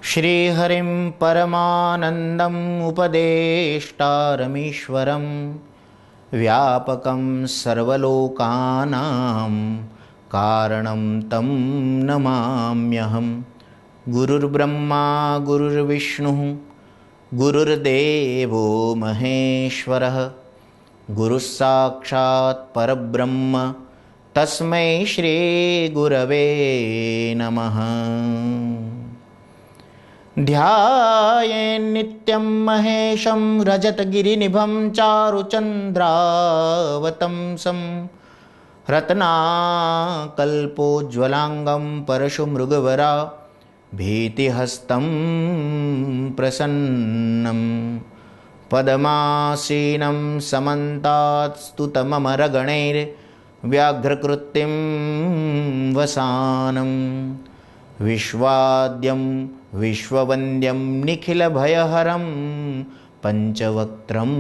श्रीहरिं परमानन्दम् उपदेष्टारमीश्वरं व्यापकं सर्वलोकानां कारणं तं नमाम्यहं। गुरुर्ब्रह्मा गुरुर्विष्णुः गुरुर्देवो महेश्वरः गुरुस्साक्षात् परब्रह्म तस्मै श्री गुरवे नमः। ध्यायेन्नित्यं महेशं रजतगिरिनिभं चारुचन्द्रावतंसं रत्नाकल्पोज्ज्वलाङ्गं परशुमृगवरा भीतिहस्तं प्रसन्नं पद्मासीनं समन्तात् स्तुतममरगणैर्व्याघ्रकृतिं वसानं विश्वाद्यं विश्ववन्द्यं निखिलभयहरं पंचवक्त्रं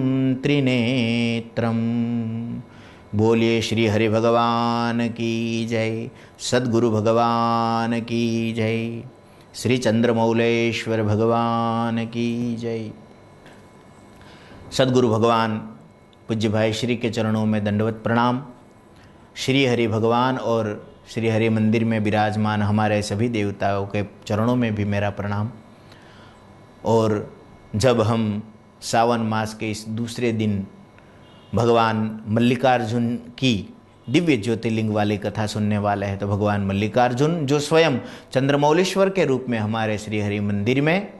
त्रिनेत्रं। बोलिए श्री हरि भगवान की जय, सद्गुरु भगवान की जय, श्री चंद्रमौलेश्वर भगवान की जय। सद्गुरु भगवान पूज्य भाई श्री के चरणों में दंडवत प्रणाम। श्री हरि भगवान और श्री हरि मंदिर में विराजमान हमारे सभी देवताओं के चरणों में भी मेरा प्रणाम। और जब हम सावन मास के इस दूसरे दिन भगवान मल्लिकार्जुन की दिव्य ज्योतिर्लिंग वाली कथा सुनने वाले हैं, तो भगवान मल्लिकार्जुन जो स्वयं चंद्रमौलेश्वर के रूप में हमारे श्री हरि मंदिर में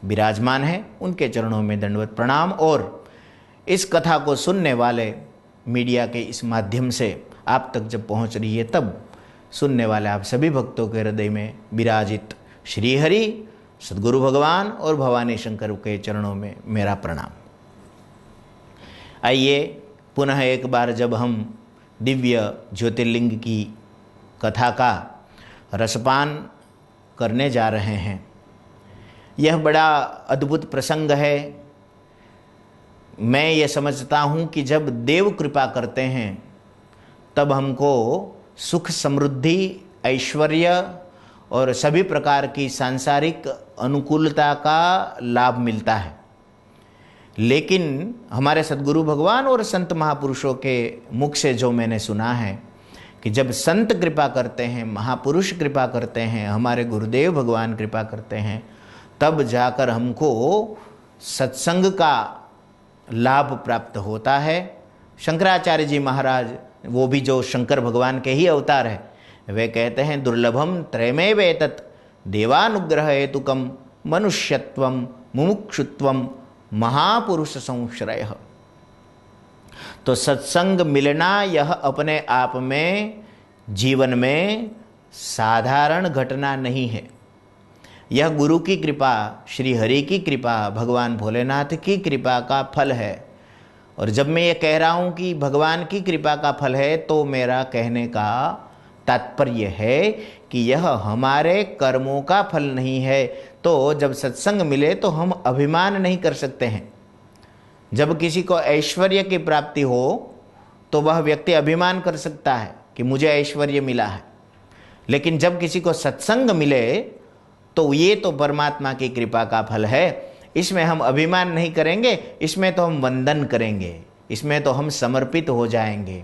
विराजमान है, उनके चरणों में दंडवत प्रणाम। और इस कथा को सुनने वाले मीडिया के इस माध्यम से आप तक जब पहुंच रही है, तब सुनने वाले आप सभी भक्तों के हृदय में विराजित श्री हरि सद्गुरु भगवान और भवानी शंकर के चरणों में मेरा प्रणाम। आइए पुनः एक बार जब हम दिव्य ज्योतिर्लिंग की कथा का रसपान करने जा रहे हैं, यह बड़ा अद्भुत प्रसंग है। मैं ये समझता हूँ कि जब देव कृपा करते हैं तब हमको सुख समृद्धि ऐश्वर्य और सभी प्रकार की सांसारिक अनुकूलता का लाभ मिलता है। लेकिन हमारे सद्गुरु भगवान और संत महापुरुषों के मुख से जो मैंने सुना है कि जब संत कृपा करते हैं, महापुरुष कृपा करते हैं, हमारे गुरुदेव भगवान कृपा करते हैं, तब जाकर हमको सत्संग का लाभ प्राप्त होता है। शंकराचार्य जी महाराज, वो भी जो शंकर भगवान के ही अवतार है, वे कहते हैं दुर्लभम त्रयमेव एतत् देवानुग्रह हेतुकम मनुष्यत्वम मुमुक्षुत्वम महापुरुष संश्रयः। तो सत्संग मिलना यह अपने आप में जीवन में साधारण घटना नहीं है। यह गुरु की कृपा, श्री हरि की कृपा, भगवान भोलेनाथ की कृपा का फल है। और जब मैं ये कह रहा हूँ कि भगवान की कृपा का फल है, तो मेरा कहने का तात्पर्य है कि यह हमारे कर्मों का फल नहीं है। तो जब सत्संग मिले तो हम अभिमान नहीं कर सकते हैं। जब किसी को ऐश्वर्य की प्राप्ति हो तो वह व्यक्ति अभिमान कर सकता है कि मुझे ऐश्वर्य मिला है। लेकिन जब किसी को सत्संग मिले तो ये तो परमात्मा की कृपा का फल है। इसमें हम अभिमान नहीं करेंगे, इसमें तो हम वंदन करेंगे, इसमें तो हम समर्पित हो जाएंगे।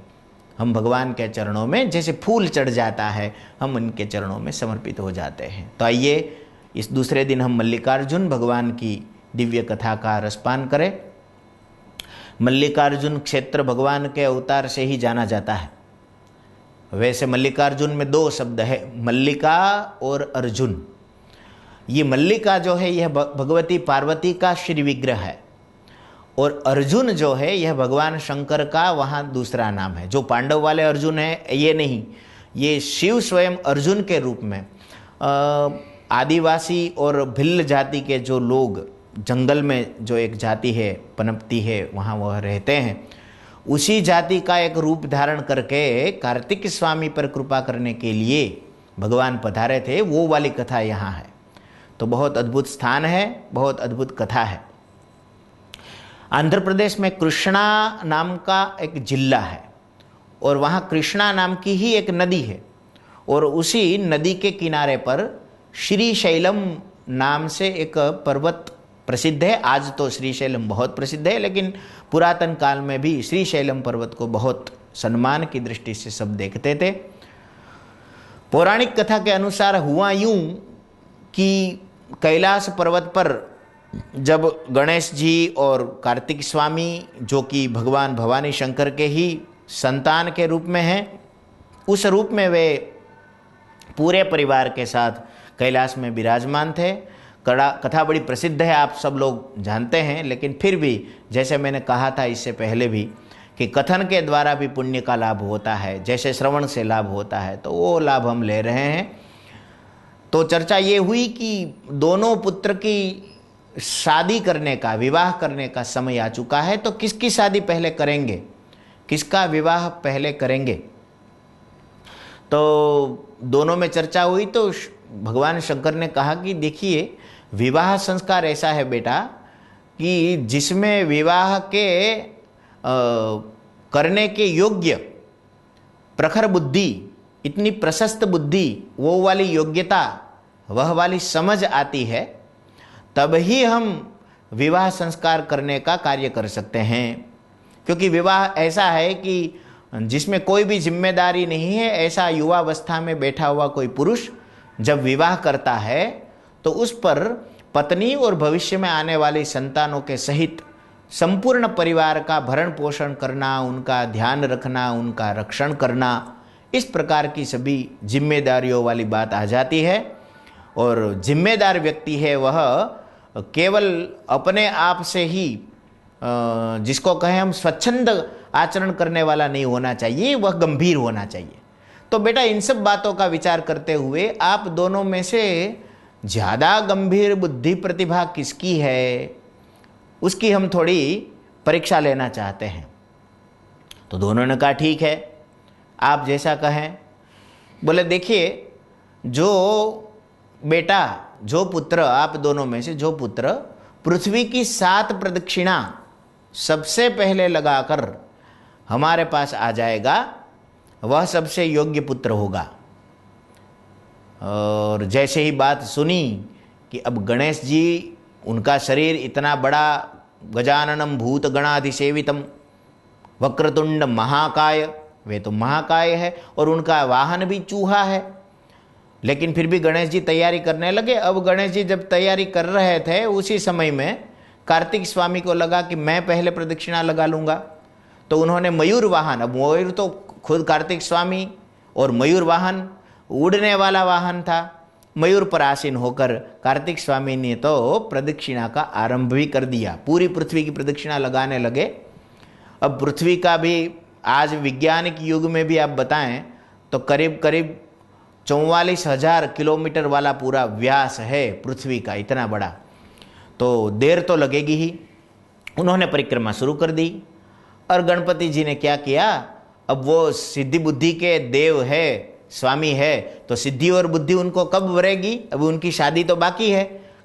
हम भगवान के चरणों में जैसे फूल चढ़ जाता है, हम उनके चरणों में समर्पित हो जाते हैं। तो आइए इस दूसरे दिन हम मल्लिकार्जुन भगवान की दिव्य कथा का रसपान करें। मल्लिकार्जुन क्षेत्र भगवान के अवतार से ही जाना जाता है। वैसे मल्लिकार्जुन में दो शब्द है, मल्लिका और अर्जुन। ये मल्लिका जो है यह भगवती पार्वती का श्री विग्रह है, और अर्जुन जो है यह भगवान शंकर का वहाँ दूसरा नाम है। जो पांडव वाले अर्जुन है ये नहीं, ये शिव स्वयं अर्जुन के रूप में आदिवासी और भिल्ल जाति के जो लोग जंगल में जो एक जाति है पनपती है, वहाँ वह रहते हैं, उसी जाति का एक रूप धारण करके कार्तिक स्वामी पर कृपा करने के लिए भगवान पधारे थे। वो वाली कथा यहाँ है। तो बहुत अद्भुत स्थान है, बहुत अद्भुत कथा है। आंध्र प्रदेश में कृष्णा नाम का एक जिला है, और वहाँ कृष्णा नाम की ही एक नदी है, और उसी नदी के किनारे पर श्रीशैलम नाम से एक पर्वत प्रसिद्ध है। आज तो श्रीशैलम बहुत प्रसिद्ध है, लेकिन पुरातन काल में भी श्रीशैलम पर्वत को बहुत सम्मान की दृष्टि से सब देखते थे। पौराणिक कथा के अनुसार हुआ यूं कि कैलाश पर्वत पर जब गणेश जी और कार्तिक स्वामी, जो कि भगवान भवानी शंकर के ही संतान के रूप में हैं, उस रूप में वे पूरे परिवार के साथ कैलाश में विराजमान थे। कथा बड़ी प्रसिद्ध है, आप सब लोग जानते हैं, लेकिन फिर भी जैसे मैंने कहा था इससे पहले भी कि कथन के द्वारा भी पुण्य का लाभ होता है, जैसे श्रवण से लाभ होता है, तो वो लाभ हम ले रहे हैं। तो चर्चा ये हुई कि दोनों पुत्र की शादी करने का, विवाह करने का समय आ चुका है, तो किसकी शादी पहले करेंगे, किसका विवाह पहले करेंगे। तो दोनों में चर्चा हुई तो भगवान शंकर ने कहा कि देखिए, विवाह संस्कार ऐसा है बेटा कि जिसमें विवाह के करने के योग्य प्रखर बुद्धि, इतनी प्रशस्त बुद्धि, वो वाली योग्यता, वह वाली समझ आती है, तब ही हम विवाह संस्कार करने का कार्य कर सकते हैं। क्योंकि विवाह ऐसा है कि जिसमें कोई भी जिम्मेदारी नहीं है, ऐसा युवावस्था में बैठा हुआ कोई पुरुष जब विवाह करता है तो उस पर पत्नी और भविष्य में आने वाली संतानों के सहित संपूर्ण परिवार का भरण पोषण करना, उनका ध्यान रखना, उनका रक्षण करना, इस प्रकार की सभी जिम्मेदारियों वाली बात आ जाती है। और जिम्मेदार व्यक्ति है वह केवल अपने आप से ही, जिसको कहें हम, स्वच्छंद आचरण करने वाला नहीं होना चाहिए, वह गंभीर होना चाहिए। तो बेटा, इन सब बातों का विचार करते हुए आप दोनों में से ज़्यादा गंभीर बुद्धि प्रतिभा किसकी है, उसकी हम थोड़ी परीक्षा लेना चाहते हैं। तो दोनों ने कहा ठीक है, आप जैसा कहें। बोले देखिए, जो बेटा, जो पुत्र, आप दोनों में से जो पुत्र पृथ्वी की 7 प्रदक्षिणा सबसे पहले लगाकर हमारे पास आ जाएगा, वह सबसे योग्य पुत्र होगा। और जैसे ही बात सुनी कि अब गणेश जी, उनका शरीर इतना बड़ा, गजाननम भूत गणाधिसेवितम वक्रतुंड महाकाय, वे तो महाकाय है, और उनका वाहन भी चूहा है, लेकिन फिर भी गणेश जी तैयारी करने लगे। अब गणेश जी जब तैयारी कर रहे थे, उसी समय में कार्तिक स्वामी को लगा कि मैं पहले प्रदक्षिणा लगा लूँगा, तो उन्होंने मयूर वाहन, अब मयूर तो खुद कार्तिक स्वामी, और मयूर वाहन उड़ने वाला वाहन था, मयूर पर आसीन होकर कार्तिक स्वामी ने तो प्रदक्षिणा का आरंभ भी कर दिया, पूरी पृथ्वी की प्रदक्षिणा लगाने लगे। अब पृथ्वी का भी आज वैज्ञानिक युग में भी आप बताएं तो करीब करीब 44,000 किलोमीटर वाला पूरा व्यास है पृथ्वी का, इतना बड़ा, तो देर तो लगेगी ही। उन्होंने परिक्रमा शुरू कर दी, और गणपति जी ने क्या किया, अब वो सिद्धि बुद्धि के देव है, स्वामी है, तो सिद्धि और बुद्धि उनको कब वरेगी, अभी उनकी शादी तो बाकी है,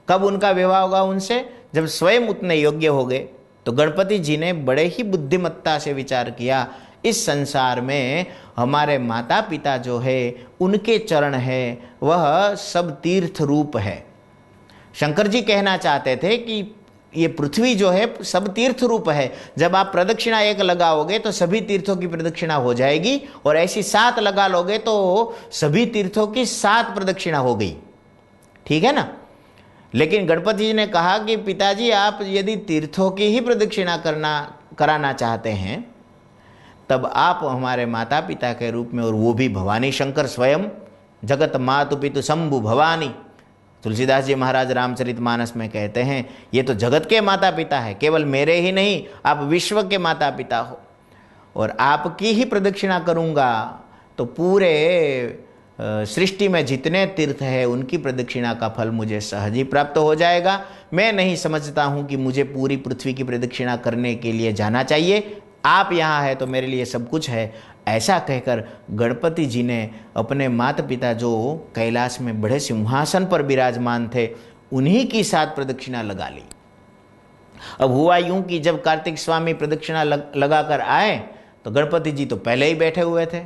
कब उनका विवाह होगा उनसे, जब स्वयं उतने योग्य हो गए। तो गणपति जी ने बड़े ही बुद्धिमत्ता से विचार किया, इस संसार में हमारे माता पिता जो है, उनके चरण है, वह सब तीर्थ रूप है। शंकर जी कहना चाहते थे कि ये पृथ्वी जो है सब तीर्थ रूप है, जब आप प्रदक्षिणा एक लगाओगे तो सभी तीर्थों की प्रदक्षिणा हो जाएगी, और ऐसी 7 लगा लोगे तो सभी तीर्थों की 7 प्रदक्षिणा हो गई, ठीक है ना। लेकिन गणपति जी ने कहा कि पिताजी, आप यदि तीर्थों की ही प्रदक्षिणा कराना चाहते हैं, तब आप हमारे माता पिता के रूप में, और वो भी भवानी शंकर स्वयं, जगत मातु पितु शंभु भवानी, तुलसीदास जी महाराज रामचरितमानस में कहते हैं, ये तो जगत के माता पिता है, केवल मेरे ही नहीं, आप विश्व के माता पिता हो, और आपकी ही प्रदक्षिणा करूँगा तो पूरे सृष्टि में जितने तीर्थ है उनकी प्रदक्षिणा का फल मुझे सहज ही प्राप्त हो जाएगा। मैं नहीं समझता हूँ कि मुझे पूरी पृथ्वी की प्रदक्षिणा करने के लिए जाना चाहिए, आप यहाँ है तो मेरे लिए सब कुछ है। ऐसा कहकर गणपति जी ने अपने माता पिता जो कैलाश में बड़े सिंहासन पर विराजमान थे, उन्हीं की 7 प्रदक्षिणा लगा ली। अब हुआ यूं कि जब कार्तिक स्वामी प्रदक्षिणा लगाकर आए तो गणपति जी तो पहले ही बैठे हुए थे।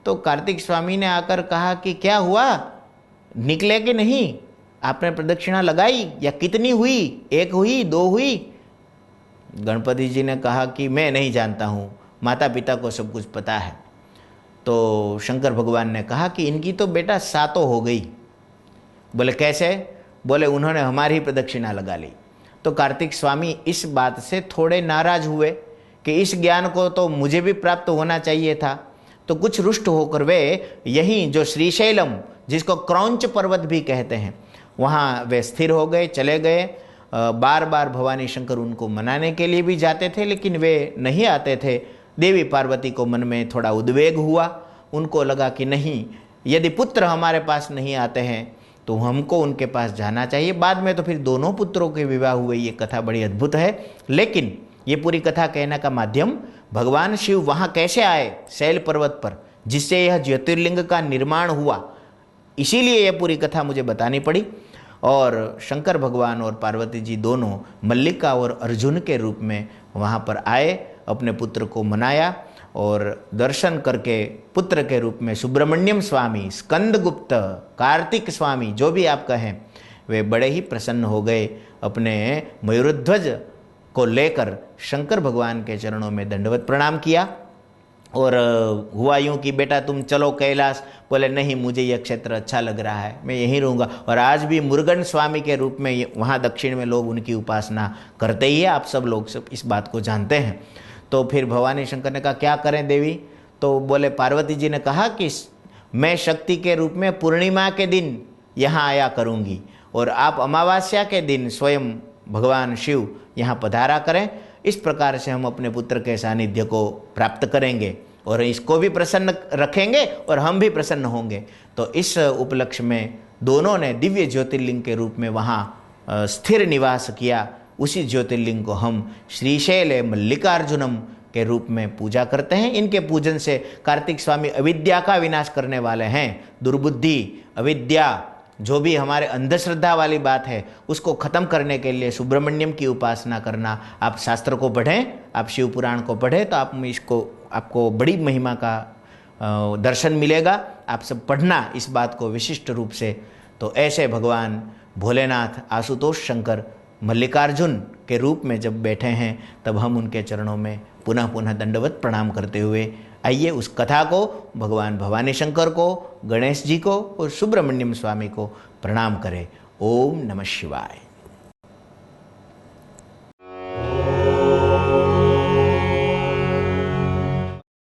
तो कार्तिक स्वामी ने आकर कहा कि क्या हुआ, निकले कि नहीं। आपने प्रदक्षिणा लगाई या कितनी हुई, एक हुई, दो हुई? गणपति जी ने कहा कि मैं नहीं जानता हूँ, माता पिता को सब कुछ पता है। तो शंकर भगवान ने कहा कि इनकी तो बेटा सातों हो गई। बोले कैसे? बोले उन्होंने हमारी ही प्रदक्षिणा लगा ली। तो कार्तिक स्वामी इस बात से थोड़े नाराज हुए कि इस ज्ञान को तो मुझे भी प्राप्त होना चाहिए था। तो कुछ रुष्ट होकर वे यहीं जो श्रीशैलम, जिसको क्रौंच पर्वत भी कहते हैं, वहाँ वे स्थिर हो गए, चले गए। बार बार भवानी शंकर उनको मनाने के लिए भी जाते थे, लेकिन वे नहीं आते थे। देवी पार्वती को मन में थोड़ा उद्वेग हुआ। उनको लगा कि नहीं, यदि पुत्र हमारे पास नहीं आते हैं तो हमको उनके पास जाना चाहिए। बाद में तो फिर दोनों पुत्रों के विवाह हुए। ये कथा बड़ी अद्भुत है। लेकिन ये पूरी कथा कहने का माध्यम, भगवान शिव वहाँ कैसे आए शैल पर्वत पर, जिससे यह ज्योतिर्लिंग का निर्माण हुआ, इसीलिए यह पूरी कथा मुझे बतानी पड़ी। और शंकर भगवान और पार्वती जी दोनों मल्लिका और अर्जुन के रूप में वहाँ पर आए, अपने पुत्र को मनाया और दर्शन करके पुत्र के रूप में सुब्रमण्यम स्वामी, स्कंदगुप्त, कार्तिक स्वामी, जो भी आप कहें, वे बड़े ही प्रसन्न हो गए। अपने मयूरध्वज को लेकर शंकर भगवान के चरणों में दंडवत प्रणाम किया। और हुआ यूँ कि बेटा तुम चलो कैलाश। बोले नहीं, मुझे यह क्षेत्र अच्छा लग रहा है, मैं यहीं रहूँगा। और आज भी मुरुगन स्वामी के रूप में वहाँ दक्षिण में लोग उनकी उपासना करते ही है। आप सब लोग सब इस बात को जानते हैं। तो फिर भवानी शंकर ने कहा क्या करें देवी? तो बोले, पार्वती जी ने कहा कि मैं शक्ति के रूप में पूर्णिमा के दिन यहाँ आया करूँगी और आप अमावस्या के दिन स्वयं भगवान शिव यहाँ पधारा करें। इस प्रकार से हम अपने पुत्र के सानिध्य को प्राप्त करेंगे और इसको भी प्रसन्न रखेंगे और हम भी प्रसन्न होंगे। तो इस उपलक्ष्य में दोनों ने दिव्य ज्योतिर्लिंग के रूप में वहाँ स्थिर निवास किया। उसी ज्योतिर्लिंग को हम श्रीशैल मल्लिकार्जुनम के रूप में पूजा करते हैं। इनके पूजन से कार्तिक स्वामी अविद्या का विनाश करने वाले हैं। दुर्बुद्धि, अविद्या, जो भी हमारे अंधश्रद्धा वाली बात है, उसको खत्म करने के लिए सुब्रमण्यम की उपासना करना। आप शास्त्र को पढ़ें, आप शिव पुराण को पढ़ें, तो आपको बड़ी महिमा का दर्शन मिलेगा। आप सब पढ़ना इस बात को विशिष्ट रूप से। तो ऐसे भगवान भोलेनाथ, आशुतोष शंकर मल्लिकार्जुन के रूप में जब बैठे हैं, तब हम उनके चरणों में पुनः पुनः दंडवत प्रणाम करते हुए आइए उस कथा को, भगवान भवानी शंकर को, गणेश जी को और सुब्रमण्यम स्वामी को प्रणाम करें। ओम नमः शिवाय।